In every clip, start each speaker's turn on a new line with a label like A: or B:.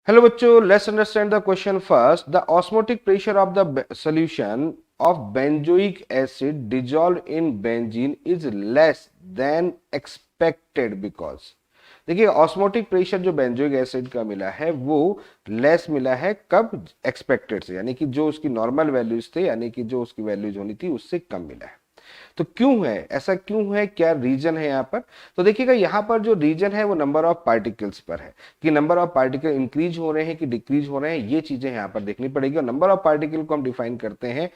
A: Hello बच्चों, let's understand the question first. The osmotic pressure of the solution of benzoic acid dissolved in benzene is less than expected because देखिए osmotic pressure जो benzoic acid का मिला है वो less मिला है कब एक्सपेक्टेड से, यानी कि जो उसकी नॉर्मल वैल्यूज थे, यानी कि जो उसकी वैल्यूज होनी थी उससे कम मिला है। तो क्यों है ऐसा, क्यों है, क्या रीजन है यहाँ पर? तो देखिएगा यहाँ पर जो रीजन है वो नंबर ऑफ पार्टिकल्स पर है कि नंबर ऑफ पार्टिकल इंक्रीज हो रहे हैं कि डिक्रीज हो रहे हैं, ये चीजें यहाँ पर देखनी पड़ेगी। और नंबर ऑफ पार्टिकल को हम डिफाइन करते हैं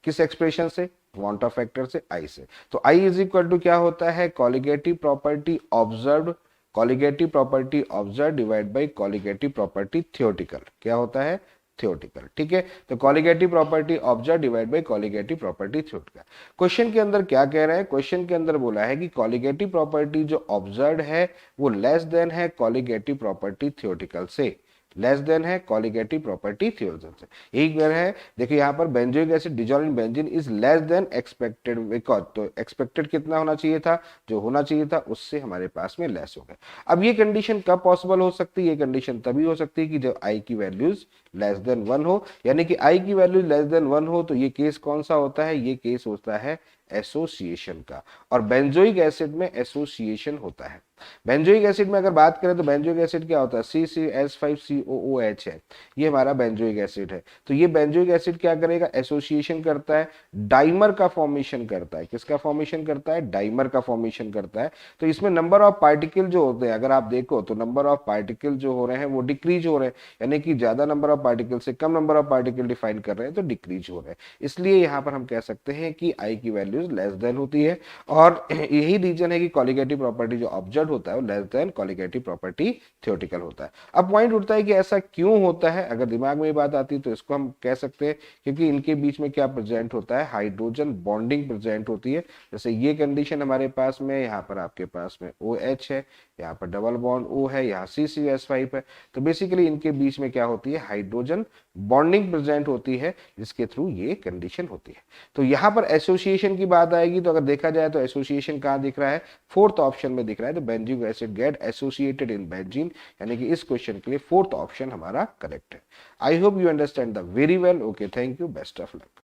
A: किस एक्सप्रेशन से? क्वांट ऑफ फैक्टर से, आई से। तो आई इज इक्वल टू क्या होता है? Colligative property observe, colligative property observe divide by colligative property theoretical. क्या होता है? थियोटिकल। ठीक है, तो colligative property observe divide by colligative property theoretical. Question के अंदर क्या कह रहे हैं? क्वेश्चन के अंदर बोला है कि कॉलिगेटिव प्रॉपर्टी जो ऑब्जर्व है वो लेस देन है कॉलिगेटिव प्रॉपर्टी थियोटिकल से, लेस देन है कॉलिगेटिव प्रॉपर्टी थियोरिटिकल से। यही कह रहे हैं। देखिए यहाँ पर benzoic acid dissolve in benzene is less than expected, because तो एक्सपेक्टेड कितना होना चाहिए था? जो होना चाहिए था उससे हमारे पास में लेस हो गया। अब ये कंडीशन कब पॉसिबल हो सकती है? ये कंडीशन तभी हो सकती है कि जब आई की वैल्यूज लेस देन 1 हो, यानी कि आई की वैल्यू लेस देन 1 हो। तो ये केस कौन सा होता है? ये केस होता है एसोसिएशन का, और बेंजोइक एसिड में एसोसिएशन होता है। बेंजोइक एसिड में अगर बात करें तो बेंजोइक एसिड क्या होता है? CCS5COOH है, ये हमारा बेंजोइक एसिड है। तो ये बेंजोइक एसिड क्या करेगा? एसोसिएशन करता है, डाइमर का फॉर्मेशन करता है। किसका फॉर्मेशन करता है? डाइमर का फॉर्मेशन करता है। तो इसमें नंबर ऑफ पार्टिकल जो होते हैं, अगर आप देखो तो नंबर ऑफ पार्टिकल जो हो रहे हैं वो डिक्रीज हो रहे हैं, यानी कि ज्यादा नंबर ऑफ पार्टिकल से कम नंबर ऑफ पार्टिकल डिफाइन कर रहे हैं तो डिक्रीज हो रहे हैं। इसलिए यहाँ पर हम कह सकते हैं कि आई की वैल्यूज लेस देन होती है, और यही रीजन है कि कॉलिगेटिव प्रॉपर्टी जो ऑब्जर्व होता है वो less than colligative property theoretical होता है। अब पॉइंट उठता है कि ऐसा क्यों होता है? अगर दिमाग में ये बात आती है तो इसको हम कह सकते हैं क्योंकि इनके बीच में क्या प्रेजेंट होता है? हाइड्रोजन बॉन्डिंग प्रेजेंट होती है। जैसे ये कंडीशन हमारे पास में, यहाँ पर आपके पास में OH है, यहाँ पर डबल बॉन्ड O है, यहाँ CCS5 है। तो बेसिकली इनके बीच में क्या होती है? हाइड्रोजन बॉन्डिंग प्रेजेंट होती है, जिसके थ्रू ये कंडीशन होती है। तो यहाँ पर एसोसिएशन की बात आएगी तो अगर देखा जाए तो एसोसिएशन कहाँ दिख रहा है? फोर्थ ऑप्शन में दिख रहा है। तो benzoic acid get associated in benzene, यानी कि इस क्वेश्चन के लिए फोर्थ ऑप्शन हमारा करेक्ट है। I hope you understand the very well. Okay, thank you, best of luck.